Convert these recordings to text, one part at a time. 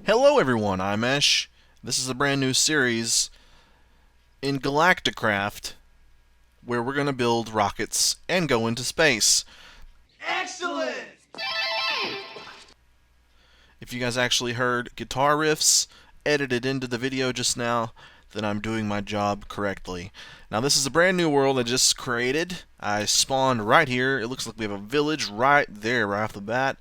Hello everyone, I'm Ech. This is a brand new series in Galacticraft where we're going to build rockets and go into space. Excellent! If you guys actually heard guitar riffs edited into the video just now, then I'm doing my job correctly. Now this is a brand new world I just created. I spawned right here. It looks like we have a village right there right off the bat.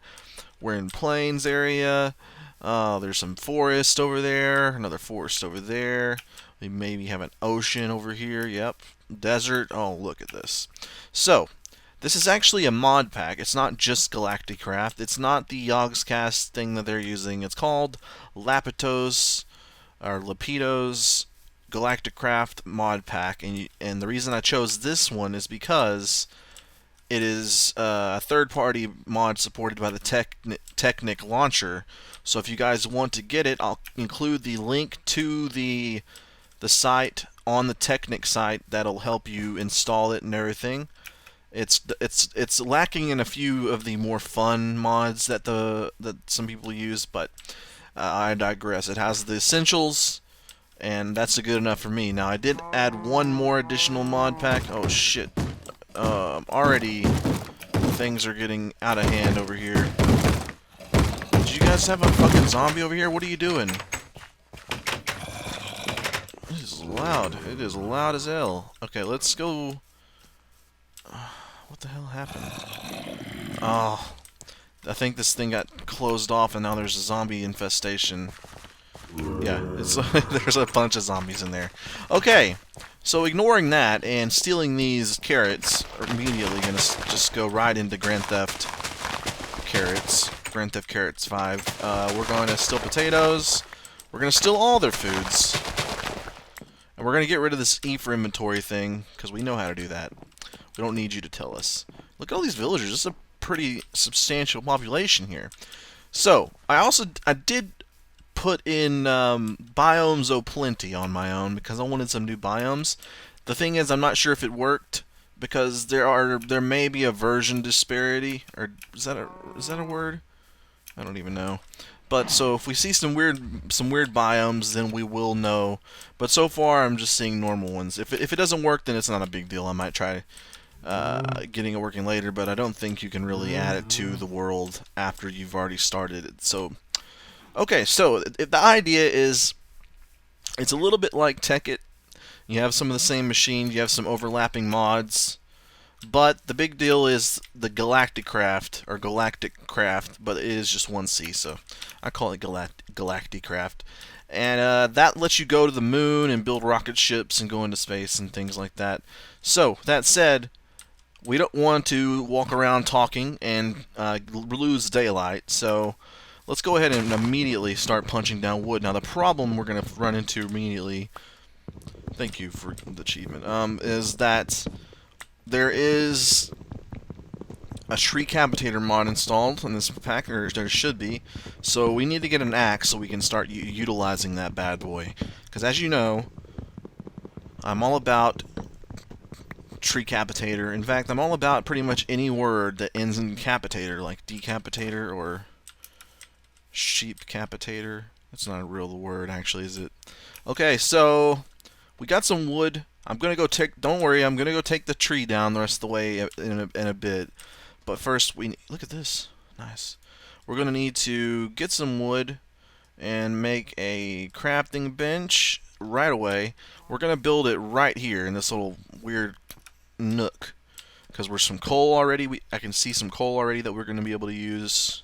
We're in plains area. There's some forest over there, another forest over there. We maybe have an ocean over here. Yep. Desert. Oh, look at this. So, this is actually a mod pack. It's not just Galacticraft. It's not the Yogscast thing that they're using. It's called Lapitos or Lapitos Galacticraft mod pack. And the reason I chose this one is because it is a third-party mod supported by the Technic launcher. So if you guys want to get it, I'll include the link to the site on the Technic site that'll help you install it and everything. It's lacking in a few of the more fun mods that some people use, but I digress. It has the essentials, and that's good enough for me. Now I did add one more additional mod pack. Oh shit. Already things are getting out of hand over here. Did you guys have a fucking zombie over here? What are you doing? This is loud. It is loud as hell. Okay, let's go. What the hell happened? Oh, I think this thing got closed off and now there's a zombie infestation. Yeah, there's a bunch of zombies in there. Okay. So ignoring that and stealing these carrots, are immediately gonna just go right into Grand Theft Carrots 5. We're going to steal potatoes. We're gonna steal all their foods, and we're gonna get rid of this E for inventory thing because we know how to do that. We don't need you to tell us. Look at all these villagers. It's a pretty substantial population here. So I did put in biomes o'plenty on my own because I wanted some new biomes. The thing is, I'm not sure if it worked because there may be a version disparity, or is that a word? I don't even know. But so if we see some weird biomes, then we will know. But so far, I'm just seeing normal ones. If it doesn't work, then it's not a big deal. I might try getting it working later, but I don't think you can really add it to the world after you've already started it. So. Okay, so the idea is it's a little bit like Tekkit. You have some of the same machines, you have some overlapping mods, but the big deal is the Galacticraft, or Galacticraft, but it is just one C, so I call it Galacticraft. And that lets you go to the moon and build rocket ships and go into space and things like that. So, that said, we don't want to walk around talking and lose daylight, so let's go ahead and immediately start punching down wood. Now the problem we're going to run into immediately, thank you for the achievement, is that there is a tree capitator mod installed in this pack, or there should be, so we need to get an axe so we can start utilizing that bad boy. Because as you know, I'm all about tree capitator. In fact, I'm all about pretty much any word that ends in capitator, like decapitator or sheep capitator. That's not a real word, actually, is it? Okay, so we got some wood. I'm gonna go take. Don't worry, I'm gonna go take the tree down the rest of the way in a bit. But first, look at this. Nice. We're gonna need to get some wood and make a crafting bench right away. We're gonna build it right here in this little weird nook because we're some coal already. I can see some coal already that we're gonna be able to use.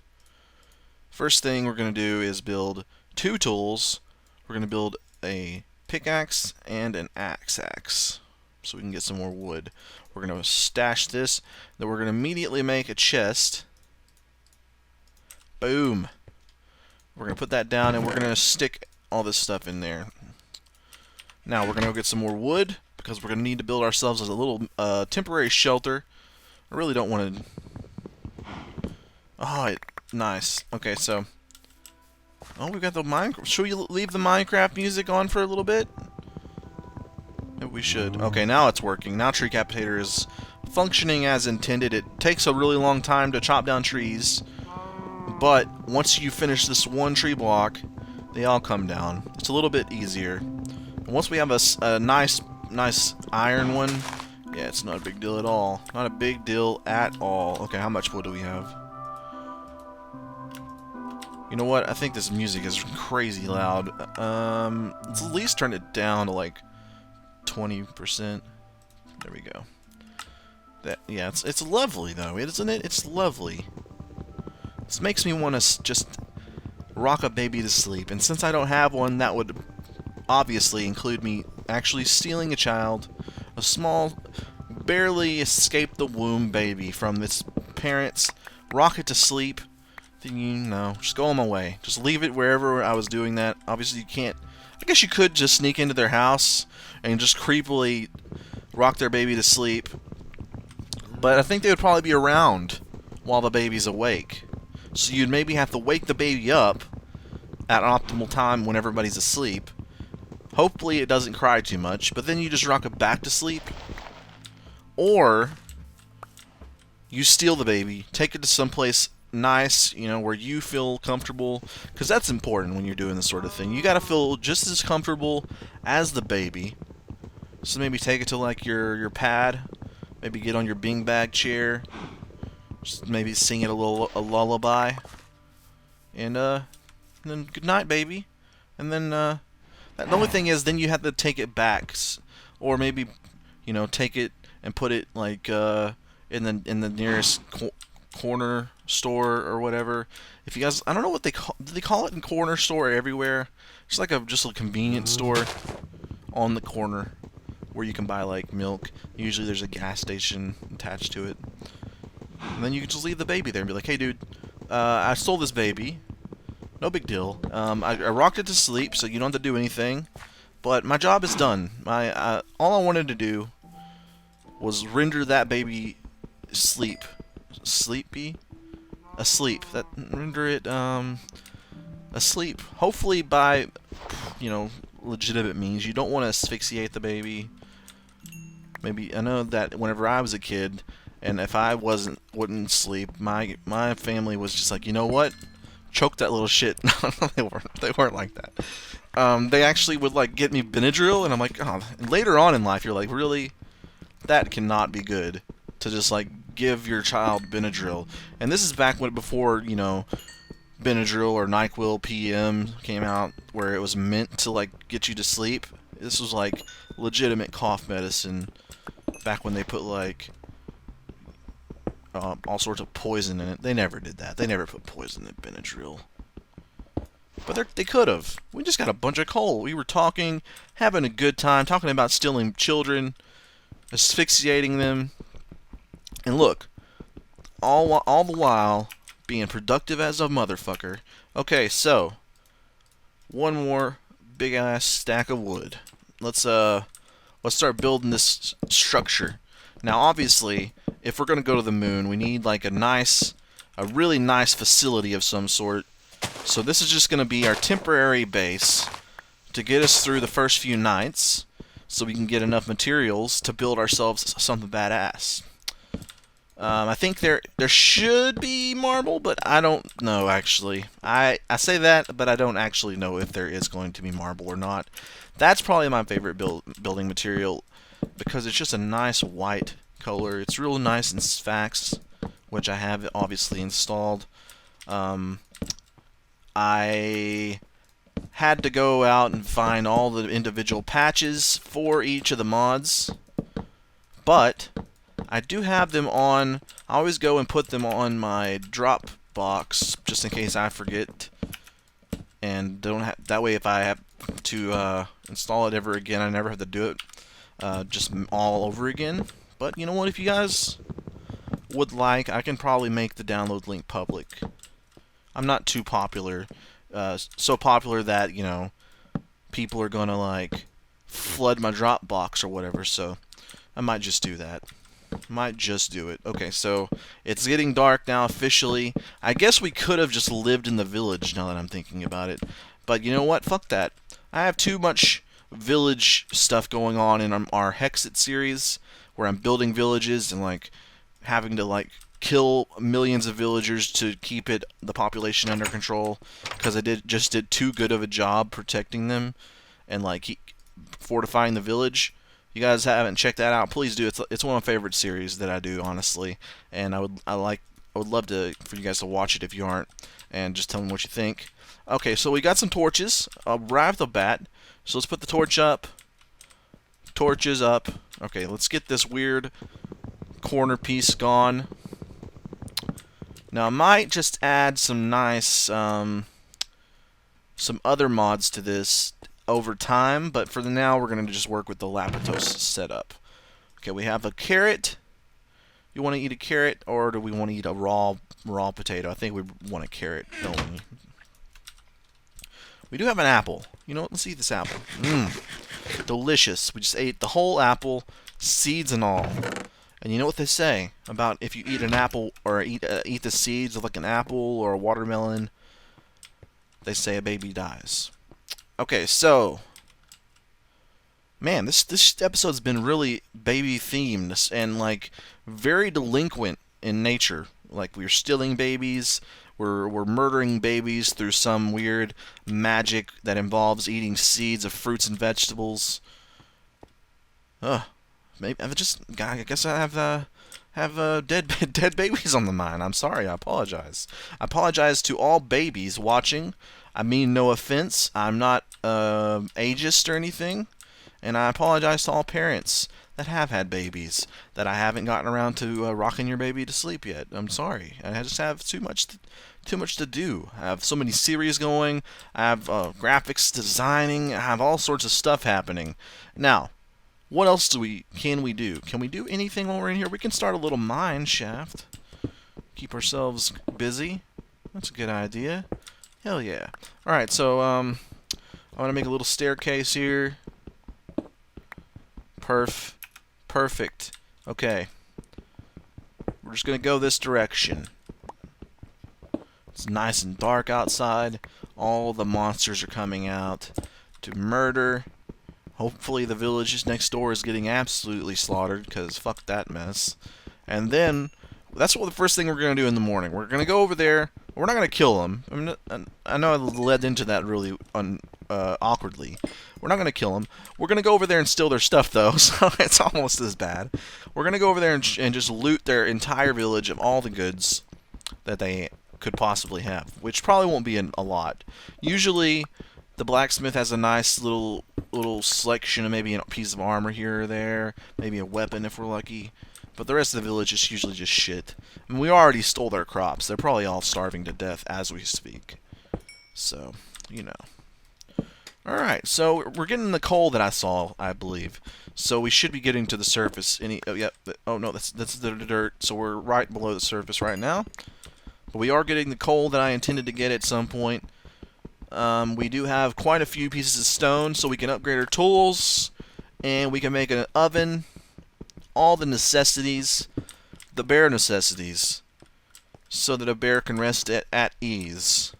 First thing we're going to do is build two tools. We're going to build a pickaxe and an axe so we can get some more wood. We're going to stash this. Then we're going to immediately make a chest. Boom. We're going to put that down and we're going to stick all this stuff in there. Now we're going to go get some more wood because we're going to need to build ourselves a little temporary shelter. I really don't want to... Oh, nice. Okay, so... Oh, we've got the Minecraft... Should we leave the Minecraft music on for a little bit? Maybe we should. Okay, now it's working. Now Tree Capitator is functioning as intended. It takes a really long time to chop down trees, but once you finish this one tree block, they all come down. It's a little bit easier. And once we have a nice iron one, yeah, it's not a big deal at all. Not a big deal at all. Okay, how much wood do we have? You know what? I think this music is crazy loud. Let's at least turn it down to like 20%. There we go. Yeah, it's lovely though, isn't it? It's lovely. This makes me want to just rock a baby to sleep. And since I don't have one, that would obviously include me actually stealing a child, a small, barely escaped the womb baby from its parents, rock it to sleep. Then you know, just go on my way. Just leave it wherever I was doing that. Obviously, you can't. I guess you could just sneak into their house and just creepily rock their baby to sleep. But I think they would probably be around while the baby's awake. So you'd maybe have to wake the baby up at an optimal time when everybody's asleep. Hopefully it doesn't cry too much, but then you just rock it back to sleep. Or you steal the baby, take it to someplace nice, you know, where you feel comfortable, because that's important when you're doing this sort of thing. You gotta feel just as comfortable as the baby. So maybe take it to like your pad, maybe get on your beanbag chair, just maybe sing it a lullaby, and then good night, baby. And then the only thing is, then you have to take it back, or maybe, you know, take it and put it like in the nearest corner store or whatever. If you guys, I don't know what they call. Do they call it in corner store everywhere? It's like just a convenience store on the corner where you can buy like milk. Usually there's a gas station attached to it. And then you can just leave the baby there and be like, hey dude, I stole this baby. No big deal. I rocked it to sleep, so you don't have to do anything. But my job is done. All I wanted to do was render that baby asleep. That render it asleep. Hopefully by, you know, legitimate means. You don't want to asphyxiate the baby. Maybe I know that whenever I was a kid, and if I wouldn't sleep, my family was just like, you know what? Choke that little shit. No, they weren't like that. They actually would like get me Benadryl, and I'm like, oh. And later on in life, you're like, really? That cannot be good to just like give your child Benadryl. And this is back before, you know, Benadryl or NyQuil PM came out, where it was meant to like get you to sleep. This was like legitimate cough medicine back when they put like all sorts of poison in it. They never did that. They never put poison in Benadryl. But they could have. We just got a bunch of coal. We were talking, having a good time, talking about stealing children, asphyxiating them. And look, all the while being productive as a motherfucker. Okay, so one more big ass stack of wood. Let's start building this structure. Now, obviously, if we're gonna go to the moon, we need like a really nice facility of some sort. So this is just gonna be our temporary base to get us through the first few nights, so we can get enough materials to build ourselves something badass. I think there should be marble, but I don't know actually. I say that, but I don't actually know if there is going to be marble or not. That's probably my favorite building material, because it's just a nice white color. It's real nice in Sphax, which I have obviously installed. I had to go out and find all the individual patches for each of the mods, but I do have them on. I always go and put them on my Dropbox just in case I forget, and don't have, that way if I have to install it ever again, I never have to do it just all over again. But you know what, if you guys would like, I can probably make the download link public. I'm not too popular, so popular that, you know, people are gonna like flood my Dropbox or whatever, so I might just do that. Might just do it. Okay, so it's getting dark now officially. I guess we could have just lived in the village now that I'm thinking about it. But you know what? Fuck that. I have too much village stuff going on in our Hexit series, where I'm building villages and like having to like kill millions of villagers to keep the population under control, because I just did too good of a job protecting them and like fortifying the village. You guys haven't checked that out, please do. It's one of my favorite series that I do, honestly, and I would love for you guys to watch it if you aren't, and just tell me what you think. Okay, so we got some torches right off the bat. So let's put the torch up. Torches up. Okay, let's get this weird corner piece gone. Now I might just add some nice some other mods to this over time, but for the now we're gonna just work with the Lapitose setup. Okay, we have a carrot. You want to eat a carrot, or do we want to eat a raw potato? I think we want a carrot, don't we? We do have an apple. You know what? Let's eat this apple. Delicious. We just ate the whole apple, seeds and all. And you know what they say about if you eat an apple or eat the seeds of like an apple or a watermelon? They say a baby dies. Okay, so man, this episode's been really baby themed and like very delinquent in nature. Like we're stealing babies, we're murdering babies through some weird magic that involves eating seeds of fruits and vegetables. Maybe I guess I have dead babies on the mind. I'm sorry. I apologize. I apologize to all babies watching. I mean no offense. I'm not ageist or anything. And I apologize to all parents that have had babies that I haven't gotten around to rocking your baby to sleep yet. I'm sorry. I just have too much to do. I have so many series going. I have graphics designing. I have all sorts of stuff happening. Now, what else can we do? Can we do anything while we're in here? We can start a little mine shaft. Keep ourselves busy. That's a good idea. Hell yeah. Alright, so I want to make a little staircase here. Perfect. Okay. We're just going to go this direction. It's nice and dark outside. All the monsters are coming out to murder. Hopefully the village next door is getting absolutely slaughtered, because fuck that mess. And then, that's what the first thing we're going to do in the morning. We're going to go over there. We're not going to kill them. I know I led into that really awkwardly. We're not going to kill them. We're going to go over there and steal their stuff, though, so it's almost as bad. We're going to go over there and just loot their entire village of all the goods that they could possibly have, which probably won't be a lot. Usually, the blacksmith has a nice little selection of maybe a piece of armor here or there, maybe a weapon if we're lucky. But the rest of the village is usually just shit. I mean, we already stole their crops. They're probably all starving to death as we speak. So, you know. Alright, so we're getting the coal that I saw, I believe. So we should be getting to the surface. Oh no, that's the dirt. So we're right below the surface right now. But we are getting the coal that I intended to get at some point. We do have quite a few pieces of stone, so we can upgrade our tools. And we can make an oven. All the necessities, the bare necessities, so that a bear can rest at ease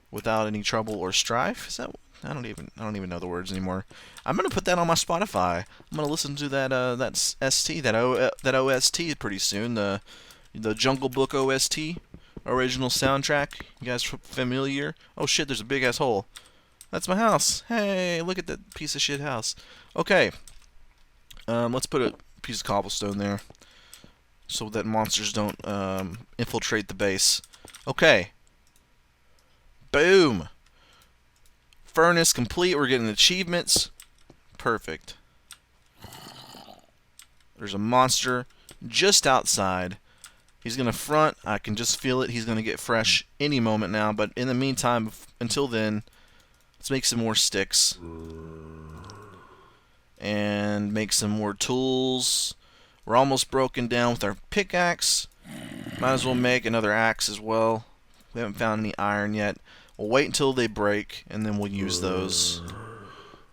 without any trouble or strife. Is that? I don't even know the words anymore. I'm gonna put that on my Spotify. I'm gonna listen to that that OST pretty soon. The Jungle Book OST, original soundtrack. You guys familiar? Oh shit! There's a big ass hole. That's my house. Hey, look at that piece of shit house. Okay. Let's put a piece of cobblestone there so that monsters don't infiltrate the base. Okay. Boom. Furnace complete. We're getting achievements. Perfect. There's a monster just outside. He's going to front. I can just feel it. He's going to get fresh any moment now. But in the meantime, until then, let's make some more sticks. And make some more tools. We're almost broken down with our pickaxe. Might as well make another axe as well. We haven't found any iron yet. We'll wait until they break, and then we'll use those.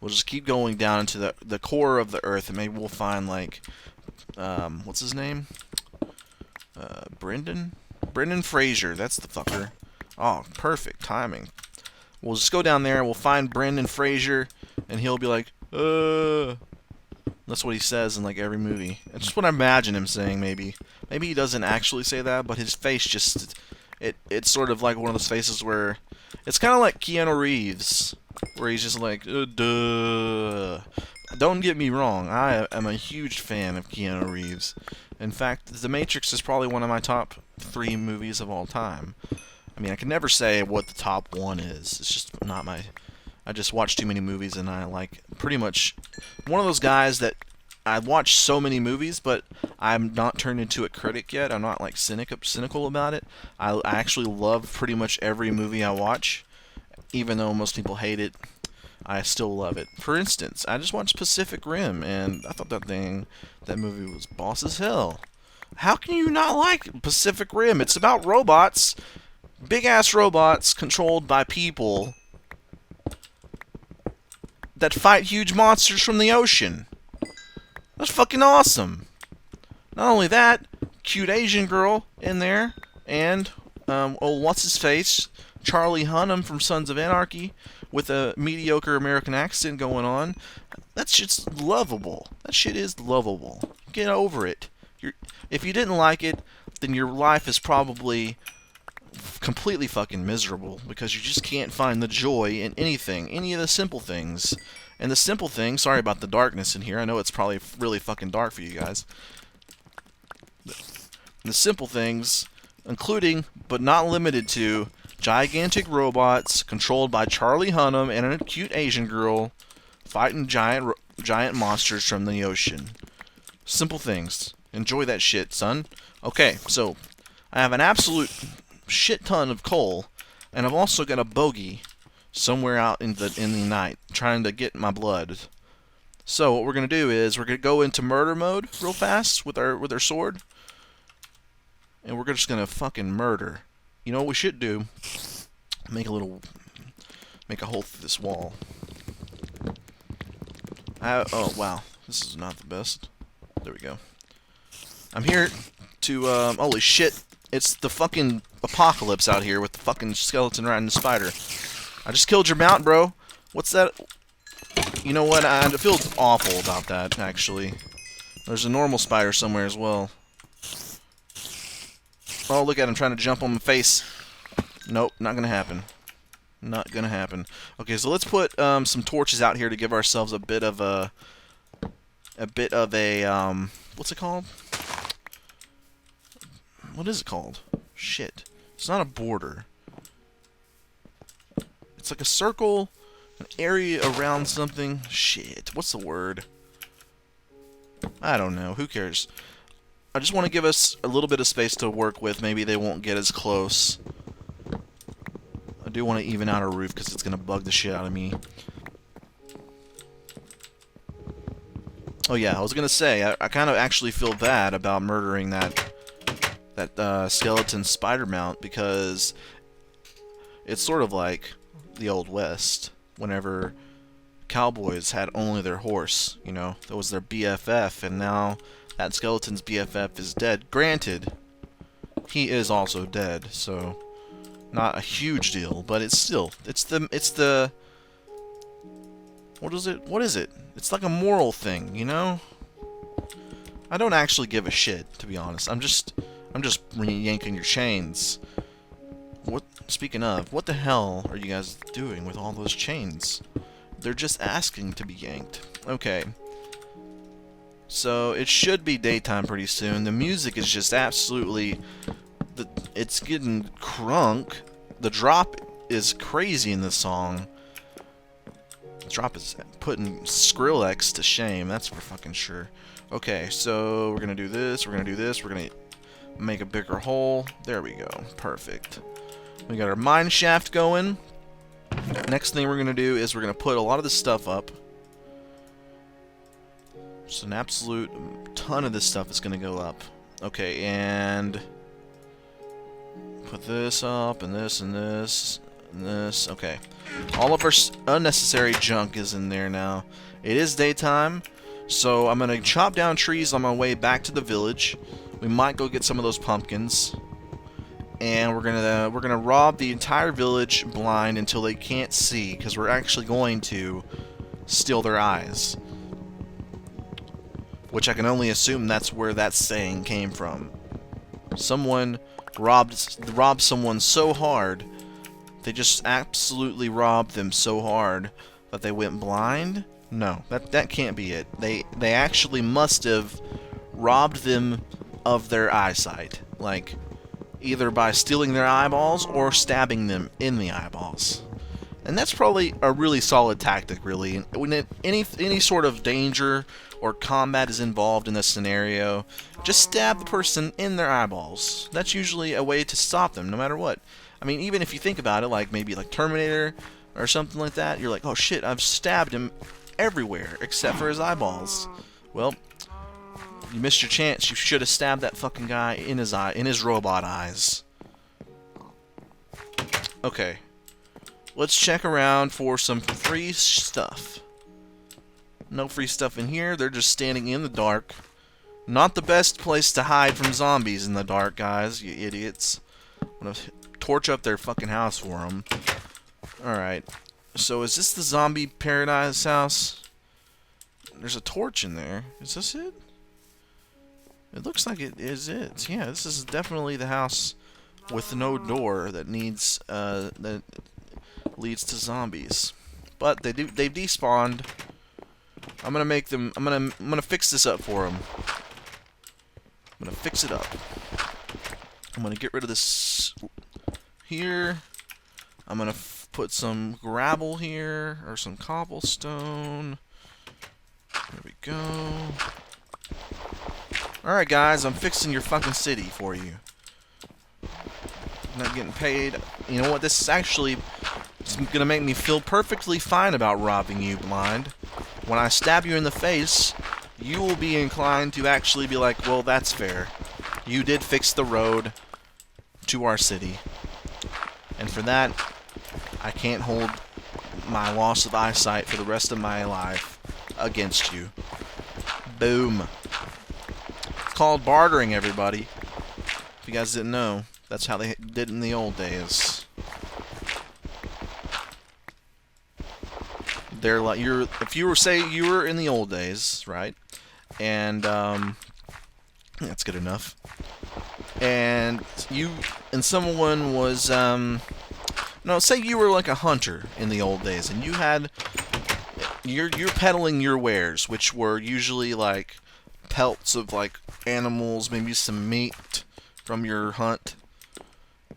We'll just keep going down into the core of the earth, and maybe we'll find, like, what's his name? Brendan Fraser, that's the fucker. Oh, perfect timing. We'll just go down there, we'll find Brendan Fraser, and he'll be like, That's what he says in like every movie. It's just what I imagine him saying. Maybe he doesn't actually say that, but his face just it's sort of like one of those faces where it's kind of like Keanu Reeves, where he's just like duh. Don't get me wrong, I am a huge fan of Keanu Reeves. In fact, The Matrix is probably one of my top 3 movies of all time. I mean, I can never say what the top 1 is. It's just not my... I just watch too many movies, and I like pretty much one of those guys that I watch so many movies, but I'm not turned into a critic yet. I'm not like cynical about it. I actually love pretty much every movie I watch, even though most people hate it. I still love it. For instance, I just watched Pacific Rim, and I thought that movie was boss as hell. How can you not like Pacific Rim? It's about robots, big-ass robots controlled by people that fight huge monsters from the ocean. That's fucking awesome. Not only that, cute Asian girl in there, and what's his face, Charlie Hunnam from Sons of Anarchy, with a mediocre American accent going on. That shit's lovable. That shit is lovable. Get over it. If you didn't like it, then your life is probably completely fucking miserable, because you just can't find the joy in anything, any of the simple things. And the simple thing, sorry about the darkness in here, I know it's probably really fucking dark for you guys. The simple things, including, but not limited to, gigantic robots controlled by Charlie Hunnam and a cute Asian girl fighting giant monsters from the ocean. Simple things. Enjoy that shit, son. Okay, so I have an absolute shit ton of coal, and I've also got a bogey somewhere out in the night trying to get my blood. So what we're gonna do is we're gonna go into murder mode real fast with our sword, and we're just gonna fucking murder. You know what we should do? Make a hole through this wall. Oh wow, this is not the best. There we go. I'm here to holy shit! It's the fucking apocalypse out here with the fucking skeleton riding the spider. I just killed your mount, bro. What's that? You know what? I feel awful about that, actually. There's a normal spider somewhere as well. Oh, look at him trying to jump on my face. Nope, not gonna happen. Not gonna happen. Okay, so let's put some torches out here to give ourselves a bit of a what's it called? What is it called? Shit. It's not a border. It's like a circle, an area around something. Shit, what's the word? I don't know. Who cares? I just want to give us a little bit of space to work with. Maybe they won't get as close. I do want to even out our roof because it's going to bug the shit out of me. Oh yeah, I was going to say, I kind of actually feel bad about murdering that skeleton spider mount, because it's sort of like the Old West, whenever cowboys had only their horse, you know, that was their BFF, and now that skeleton's BFF is dead. Granted, he is also dead, so not a huge deal, but it's still, it's the what is it? It's like a moral thing, you know? I don't actually give a shit, to be honest. I'm just yanking your chains. What? Speaking of, what the hell are you guys doing with all those chains? They're just asking to be yanked. Okay. So it should be daytime pretty soon. The music is just absolutely... it's getting crunk. The drop is crazy in this song. The drop is putting Skrillex to shame, that's for fucking sure. Okay, so we're gonna do this, we're gonna make a bigger hole. There we go. Perfect. We got our mine shaft going. Next thing we're gonna do is we're gonna put a lot of this stuff up. Just an absolute ton of this stuff is gonna go up. Okay, and put this up, and this, and this, and this. Okay. All of our unnecessary junk is in there now. It is daytime, so I'm gonna chop down trees on my way back to the village. We might go get some of those pumpkins, and we're gonna rob the entire village blind until they can't see, because we're actually going to steal their eyes. which I can only assume that's where that saying came from. Someone robbed someone so hard, they just absolutely robbed them so hard that they went blind? No, that can't be it. They actually must have robbed them of their eyesight, like either by stealing their eyeballs or stabbing them in the eyeballs. And that's probably a really solid tactic, really. When any sort of danger or combat is involved in this scenario, just stab the person in their eyeballs. That's usually a way to stop them, no matter what. I mean, even if you think about it, like maybe like Terminator or something like that, you're like, oh shit, I've stabbed him everywhere except for his eyeballs. Well, you missed your chance. You should have stabbed that fucking guy in his robot eyes. Okay. Let's check around for some free stuff. No free stuff in here. They're just standing in the dark. Not the best place to hide from zombies in the dark, guys, you idiots. I'm gonna torch up their fucking house for them. Alright. So is this the zombie paradise house? There's a torch in there. Is this it? It looks like it is it. Yeah, this is definitely the house with no door that needs that leads to zombies. But they've despawned. I'm gonna fix this up for them. I'm gonna fix it up. I'm gonna get rid of this here. I'm gonna put some gravel here or some cobblestone. There we go. Alright guys, I'm fixing your fucking city for you. I'm not getting paid. You know what, this is actually gonna make me feel perfectly fine about robbing you, Blind. When I stab you in the face, you will be inclined to actually be like, well, that's fair. You did fix the road to our city. And for that, I can't hold my loss of eyesight for the rest of my life against you. Boom. It's called bartering, everybody. If you guys didn't know, that's how they did it in the old days. They're like, if you were, say you were in the old days, right? And that's good enough. And someone was no, say you were like a hunter in the old days, and you had you're peddling your wares, which were usually like pelts of like animals, maybe some meat from your hunt,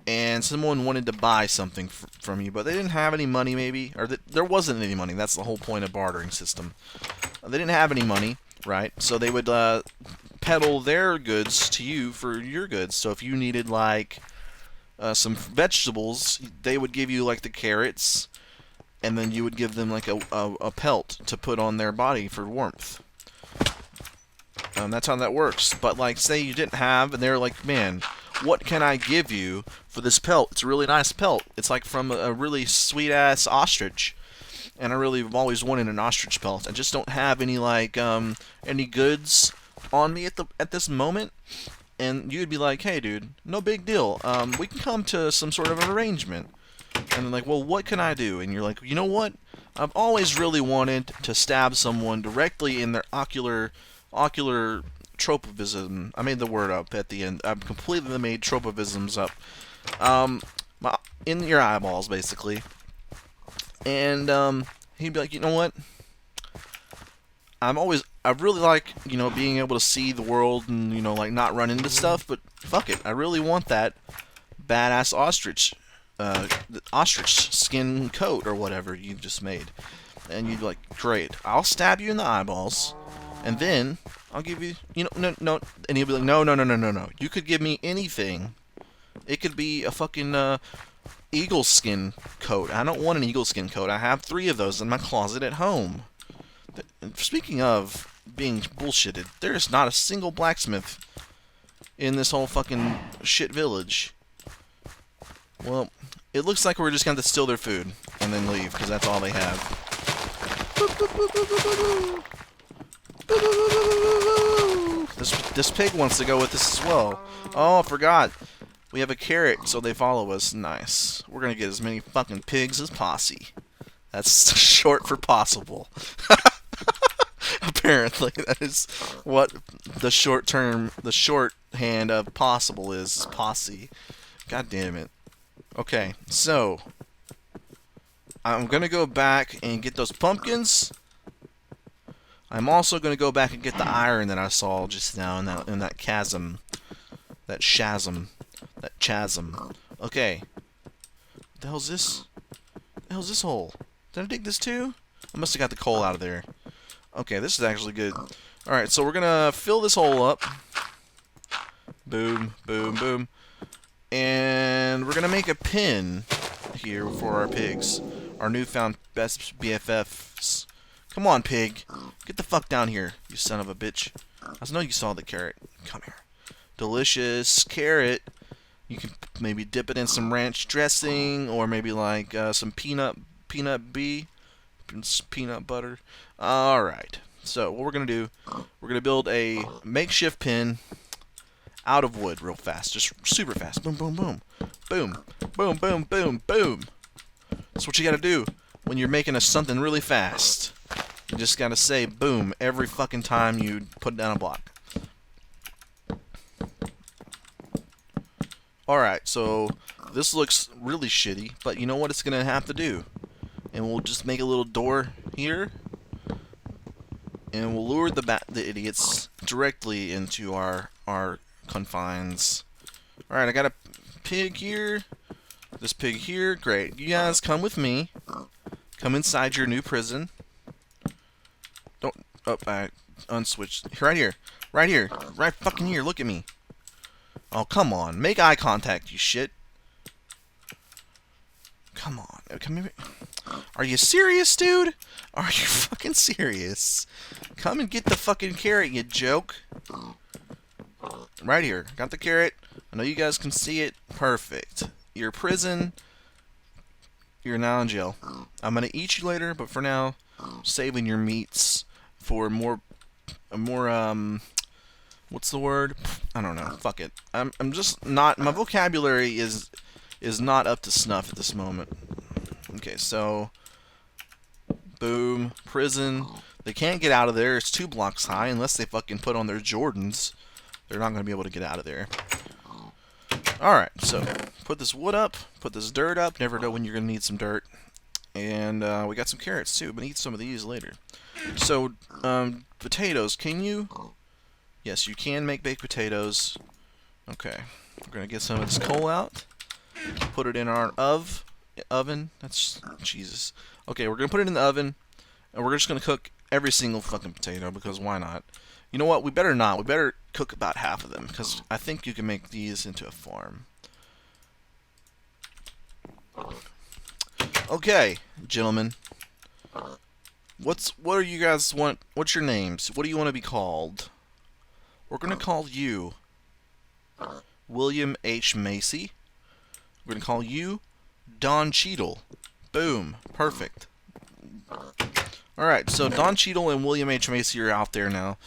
and someone wanted to buy something from you, but they didn't have any money, maybe, or there wasn't any money. That's the whole point of bartering system. They didn't have any money, right? So they would peddle their goods to you for your goods. So if you needed like some vegetables, they would give you like the carrots, and then you would give them like a pelt to put on their body for warmth. That's how that works. But like, say you didn't have, and they're like, man, what can I give you for this pelt? It's a really nice pelt. It's like from a really sweet ass ostrich, and I really have always wanted an ostrich pelt. I just don't have any like any goods on me at this moment. And you'd be like, hey dude, no big deal. We can come to some sort of an arrangement. And they're like, well, what can I do? And you're like, you know what? I've always really wanted to stab someone directly in their ocular tropism. I made the word up at the end. I've completely made tropisms up. In your eyeballs, basically. And he'd be like, you know what? I really like, you know, being able to see the world and, you know, like not run into stuff, but fuck it. I really want that badass ostrich skin coat or whatever you just made. And you'd be like, great, I'll stab you in the eyeballs, and then I'll give you, you know, no, and he'll be like, no. You could give me anything. It could be a fucking eagle skin coat. I don't want an eagle skin coat. I have 3 of those in my closet at home. Speaking of being bullshitted, there's not a single blacksmith in this whole fucking shit village. Well, it looks like we're just going to steal their food and then leave, because that's all they have. This pig wants to go with us as well. Oh, I forgot. We have a carrot, so they follow us. Nice. We're going to get as many fucking pigs as posse. That's short for possible. Apparently, that is what the shorthand of possible is posse. God damn it. Okay, so I'm gonna go back and get those pumpkins. I'm also gonna go back and get the iron that I saw just now in that chasm, that chasm. Okay, what the hell's this? What the hell's this hole? Did I dig this too? I must have got the coal out of there. Okay, this is actually good. Alright, so we're gonna fill this hole up. Boom, boom, boom. And we're gonna make a pin here for our pigs. Our newfound best BFFs. Come on, pig. Get the fuck down here, you son of a bitch. I know you saw the carrot. Come here. Delicious carrot. You can maybe dip it in some ranch dressing, or maybe like some peanut butter. Alright, so what we're going to do, we're going to build a makeshift pin out of wood real fast. Just super fast. Boom, boom, boom. Boom. Boom, boom, boom, boom. That's what you got to do when you're making something really fast. You just got to say boom every fucking time you put down a block. Alright, so this looks really shitty, but you know what it's going to have to do? And we'll just make a little door here, and we'll lure the idiots directly into our confines. Alright, I got a pig here, this pig here, great. You guys come with me. Come inside your new prison. Don't, oh, I unswitched. Right here, right fucking here, look at me. Oh, come on, make eye contact, you shit. Come on, come here. Are you serious, dude? Are you fucking serious? Come and get the fucking carrot, you joke. Right here. Got the carrot. I know you guys can see it. Perfect. Your prison. You're now in jail. I'm gonna eat you later, but for now, saving your meats for more, what's the word? I don't know. Fuck it. I'm just not, my vocabulary is not up to snuff at this moment. Okay, so boom, prison. They can't get out of there. It's 2 blocks high unless they fucking put on their Jordans. They're not going to be able to get out of there. Alright, so put this wood up, put this dirt up. Never know when you're going to need some dirt. And we got some carrots too, but eat some of these later. So, potatoes, can you? Yes, you can make baked potatoes. Okay, we're going to get some of this coal out. Put it in our oven. That's Jesus. Okay, we're gonna put it in the oven, and we're just gonna cook every single fucking potato because why not? You know what? We better not. We better cook about half of them because I think you can make these into a farm. Okay, gentlemen. What do you guys want? What's your names? What do you want to be called? We're gonna call you William H. Macy. We're going to call you Don Cheadle. Boom. Perfect. Alright, so Don Cheadle and William H. Macy are out there now.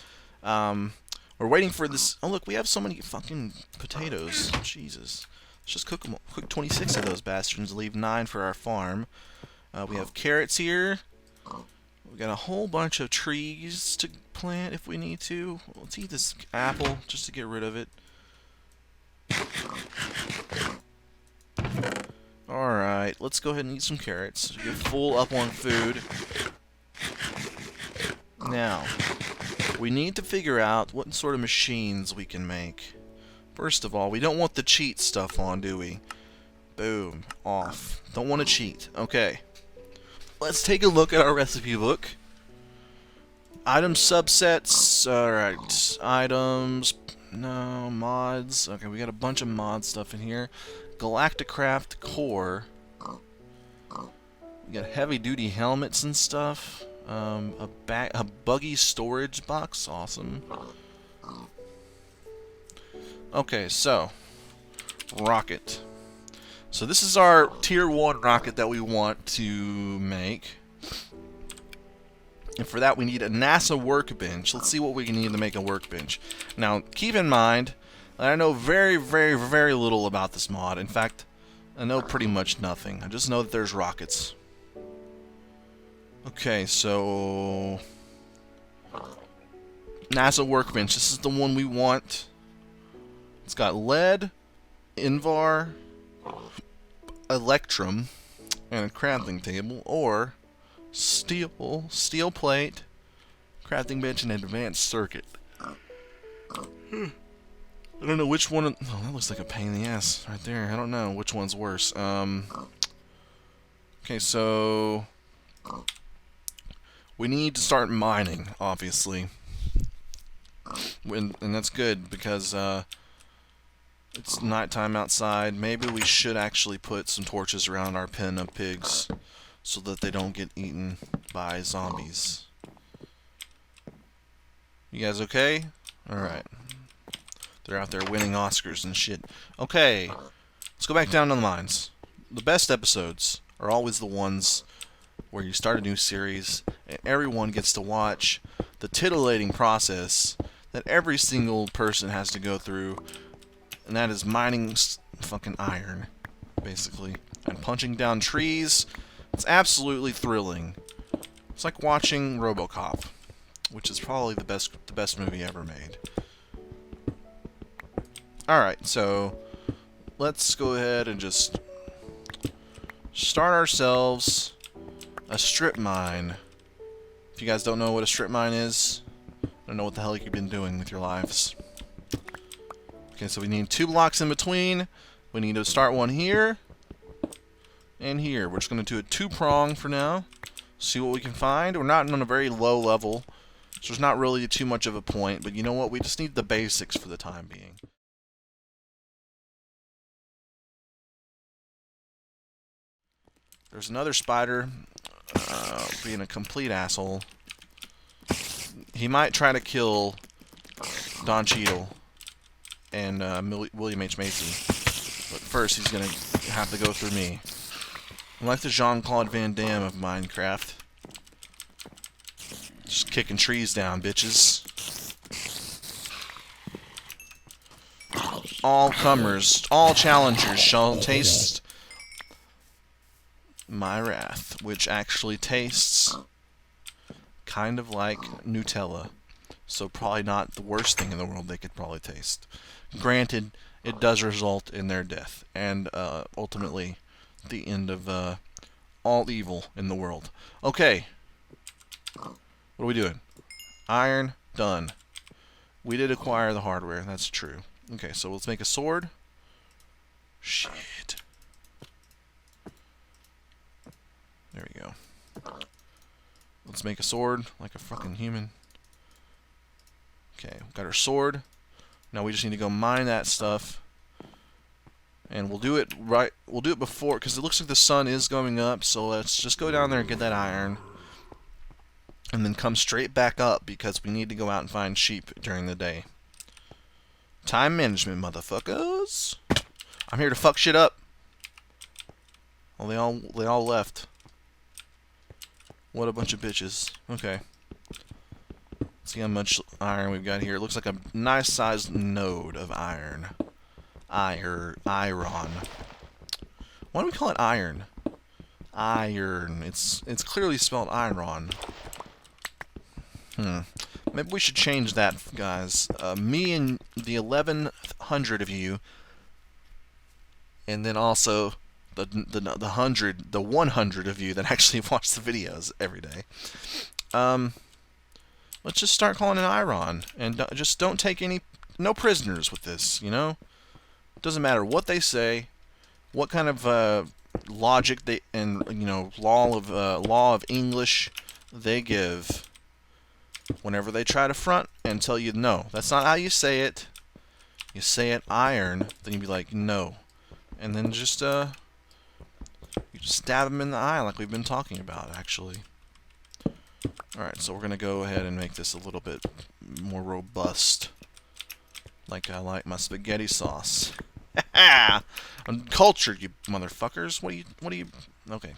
We're waiting for this. Oh, look, we have so many fucking potatoes. Jesus. Let's just cook 26 of those bastards and leave 9 for our farm. We have carrots here. We got a whole bunch of trees to plant if we need to. Let's eat this apple just to get rid of it. Alright, let's go ahead and eat some carrots. Get full up on food. Now, we need to figure out what sort of machines we can make. First of all, we don't want the cheat stuff on, do we? Boom. Off. Don't want to cheat. Okay. Let's take a look at our recipe book. Item subsets. Alright. Items. No. Mods. Okay, we got a bunch of mod stuff in here. Galacticraft core. We got heavy-duty helmets and stuff. A buggy storage box. Awesome. Okay, so rocket. So this is our tier 1 rocket that we want to make. And for that we need a NASA workbench. Let's see what we can need to make a workbench. Now, keep in mind I know very, very, very little about this mod. In fact, I know pretty much nothing. I just know that there's rockets. Okay, so NASA workbench. This is the one we want. It's got lead, invar, electrum, and a crafting table, or steel plate, crafting bench, and advanced circuit. I don't know which one. Oh, that looks like a pain in the ass right there. I don't know which one's worse. Okay, so we need to start mining, obviously, and that's good because it's nighttime outside. Maybe we should actually put some torches around our pen of pigs so that they don't get eaten by zombies. You guys okay? Alright. They're out there winning Oscars and shit. Okay, let's go back down to the mines. The best episodes are always the ones where you start a new series and everyone gets to watch the titillating process that every single person has to go through, and that is mining fucking iron, basically, and punching down trees. It's absolutely thrilling. It's like watching RoboCop, which is probably the best movie ever made. Alright, so let's go ahead and just start ourselves a strip mine. If you guys don't know what a strip mine is, I don't know what the hell you've been doing with your lives. Okay, so we need 2 blocks in between. We need to start one here and here. We're just going to do a 2-prong for now. See what we can find. We're not on a very low level, so there's not really too much of a point, but you know what? We just need the basics for the time being. There's another spider being a complete asshole. He might try to kill Don Cheadle and William H. Macy, but first he's going to have to go through me. I'm like the Jean-Claude Van Damme of Minecraft. Just kicking trees down, bitches. All comers, all challengers shall taste my wrath, which actually tastes kind of like Nutella. So probably not the worst thing in the world they could probably taste. Granted, it does result in their death, and ultimately the end of all evil in the world. Okay. What are we doing? Iron, done. We did acquire the hardware, that's true. Okay, so let's make a sword. Shit. There we go. Let's make a sword like a fucking human. Okay, got our sword. Now we just need to go mine that stuff. And we'll do it right. We'll do it before, because it looks like the sun is going up. So let's just go down there and get that iron. And then come straight back up, because we need to go out and find sheep during the day. Time management, motherfuckers. I'm here to fuck shit up. Well, they all left. What a bunch of bitches. Okay. See how much iron we've got here. It looks like a nice sized node of iron. Iron. Why do we call it iron? Iron. It's clearly spelled iron. Maybe we should change that, guys. Me and the 1,100 of you, and then also the 100 of you that actually watch the videos every day. Let's just start calling it iron, and just don't take no prisoners with this. You know, it doesn't matter what they say, what kind of logic they and law of English they give. Whenever they try to front and tell you no, that's not how you say it. You say it iron, then you be like no, and then just you just stab them in the eye like we've been talking about, actually. Alright, so we're gonna go ahead and make this a little bit more robust, like I like my spaghetti sauce. I'm cultured, you motherfuckers. What do you? Okay.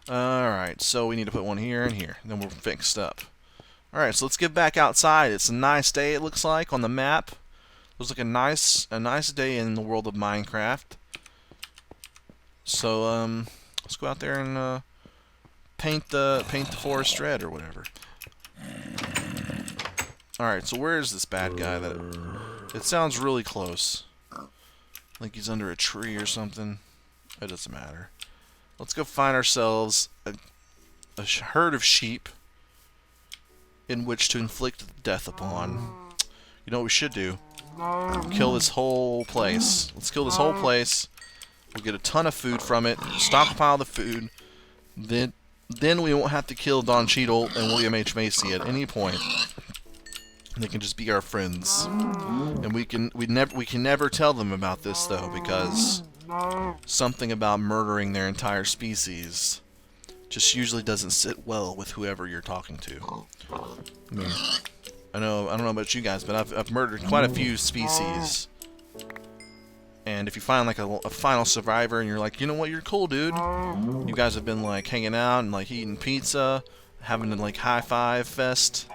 Alright, so we need to put one here and here, then we're fixed up. Alright, so let's get back outside. It's a nice day, it looks like, on the map. Looks like a nice day in the world of Minecraft. So, let's go out there and paint the forest red or whatever. Alright, so where is this bad guy? It sounds really close. Like he's under a tree or something. It doesn't matter. Let's go find ourselves a herd of sheep in which to inflict death upon. You know what we should do? Kill this whole place. Let's kill this whole place. We'll get a ton of food from it. Stockpile the food. Then we won't have to kill Don Cheadle and William H. Macy at any point. They can just be our friends. And we can never tell them about this though, because something about murdering their entire species just usually doesn't sit well with whoever you're talking to. I mean, I don't know about you guys, but I've murdered quite a few species. And if you find like a final survivor and you're like, you know what, you're cool, dude. You guys have been like hanging out and like eating pizza, having a like high five fest.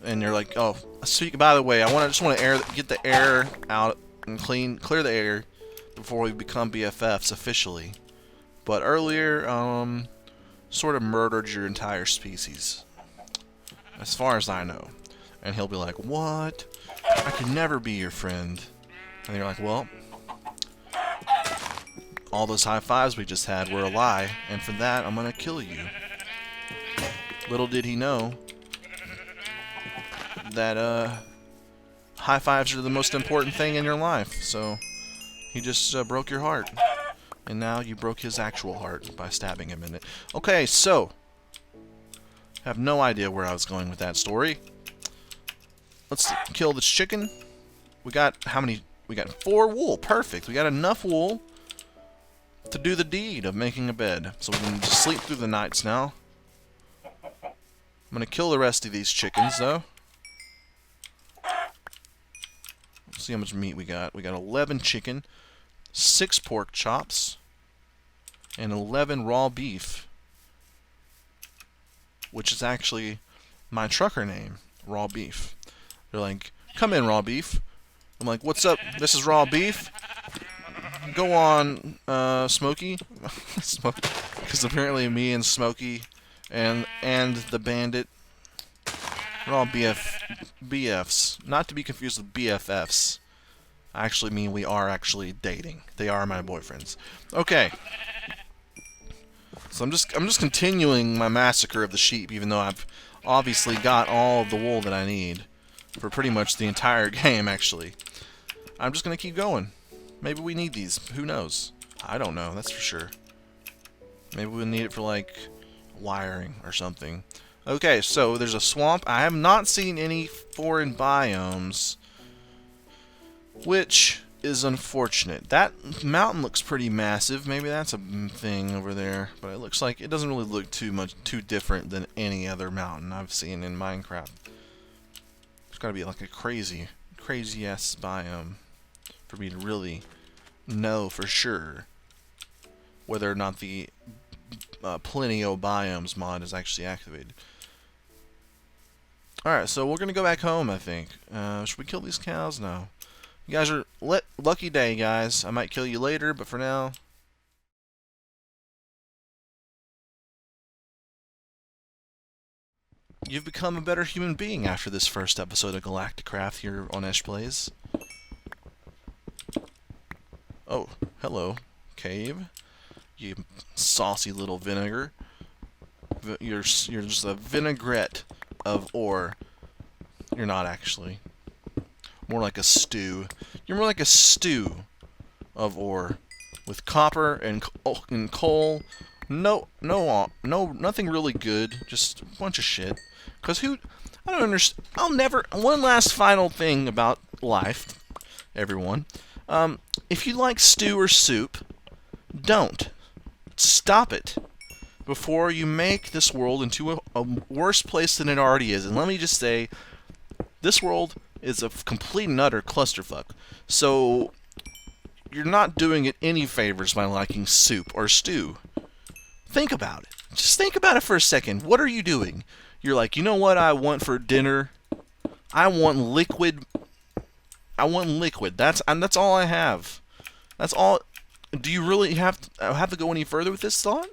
And you're like, oh, by the way, I just want to get the air out and clear the air before we become BFFs officially. But earlier, sort of murdered your entire species, as far as I know. And he'll be like, what? I could never be your friend. And you're like, well, all those high fives we just had were a lie, and for that, I'm gonna kill you. Little did he know that high fives are the most important thing in your life. So he just broke your heart, and now you broke his actual heart by stabbing him in it. Okay, so I have no idea where I was going with that story. Let's kill this chicken. We got how many? We got 4 wool. Perfect. We got enough wool to do the deed of making a bed, so we can just sleep through the nights now. I'm gonna kill the rest of these chickens though. Let's see how much meat we got. We got 11 chicken, 6 pork chops, and 11 raw beef, which is actually my trucker name, Raw Beef. They're like, come in, Raw Beef. I'm like, what's up? This is Raw Beef. Go on, Smokey. Because apparently me and Smokey and the bandit are all BFs. Not to be confused with BFFs. I actually mean we are actually dating. They are my boyfriends. Okay. So I'm just continuing my massacre of the sheep, even though I've obviously got all of the wool that I need for pretty much the entire game, actually. I'm just gonna keep going. Maybe we need these. Who knows? I don't know, that's for sure. Maybe we'll need it for, like, wiring or something. Okay, so there's a swamp. I have not seen any foreign biomes, which is unfortunate. That mountain looks pretty massive. Maybe that's a thing over there, but it looks like it doesn't really look too different than any other mountain I've seen in Minecraft. There's got to be like a crazy ass biome for me to really know for sure whether or not the Plenio Biomes mod is actually activated. Alright, so we're gonna go back home, I think. Should we kill these cows? No. You guys are lucky day, guys. I might kill you later, but for now. You've become a better human being after this first episode of Galacticraft here on Ech Plays. Oh, hello, cave. You saucy little vinegar. You're just a vinaigrette of ore. You're not actually. More like a stew. You're more like a stew of ore with copper and coal. Nothing really good. Just a bunch of shit. Cause I don't understand. One last final thing about life, everyone. If you like stew or soup, don't. Stop it before you make this world into a worse place than it already is. And let me just say, this world is a complete and utter clusterfuck. So you're not doing it any favors by liking soup or stew. Think about it. Just think about it for a second. What are you doing? You're like, you know what I want for dinner? I want liquid. That's all I have. That's all. Do you really have to go any further with this thought?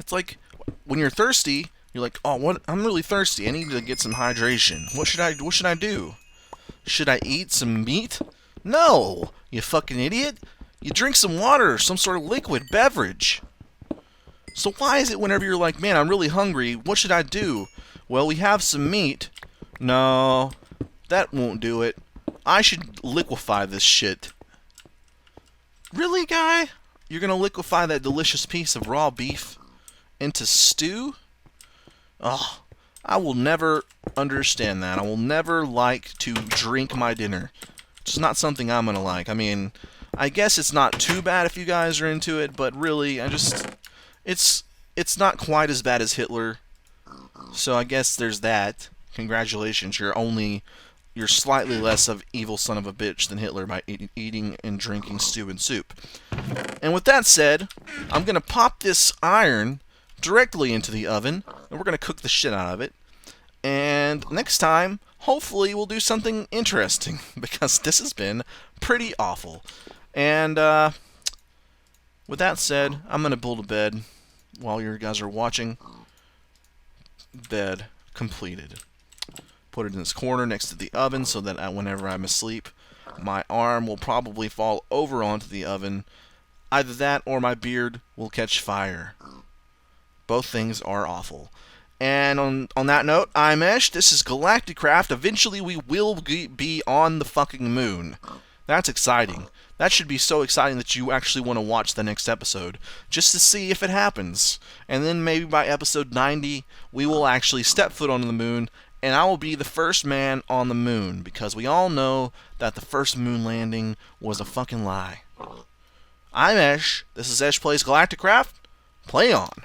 It's like when you're thirsty, You're like, oh, what? I'm really thirsty. I need to get some hydration. What should I do? Should I eat some meat? No, you fucking idiot. You drink some water or some sort of liquid beverage. So why is it whenever you're like, man, I'm really hungry, what should I do? Well, we have some meat. No, that won't do it. I should liquefy this shit. Really, guy? You're gonna liquefy that delicious piece of raw beef into stew? Oh, I will never understand that. I will never like to drink my dinner. It's just not something I'm gonna like. I mean, I guess it's not too bad if you guys are into it, but really, it's not quite as bad as Hitler. So I guess there's that. Congratulations, you're slightly less of evil son of a bitch than Hitler by eating and drinking stew and soup. And with that said, I'm gonna pop this iron directly into the oven, and we're gonna cook the shit out of it. And next time, hopefully, we'll do something interesting, because this has been pretty awful. And with that said, I'm gonna build a bed while you guys are watching. Bed completed. Put it in this corner next to the oven so that whenever I'm asleep, my arm will probably fall over onto the oven. Either that or my beard will catch fire. Both things are awful. And on that note, I'm Ech. This is Galacticraft. Eventually we will be on the fucking moon. That's exciting. That should be so exciting that you actually want to watch the next episode, just to see if it happens. And then maybe by episode 90, we will actually step foot on the moon, and I will be the first man on the moon, because we all know that the first moon landing was a fucking lie. I'm Ech. This is Ech Plays Galacticraft. Play on.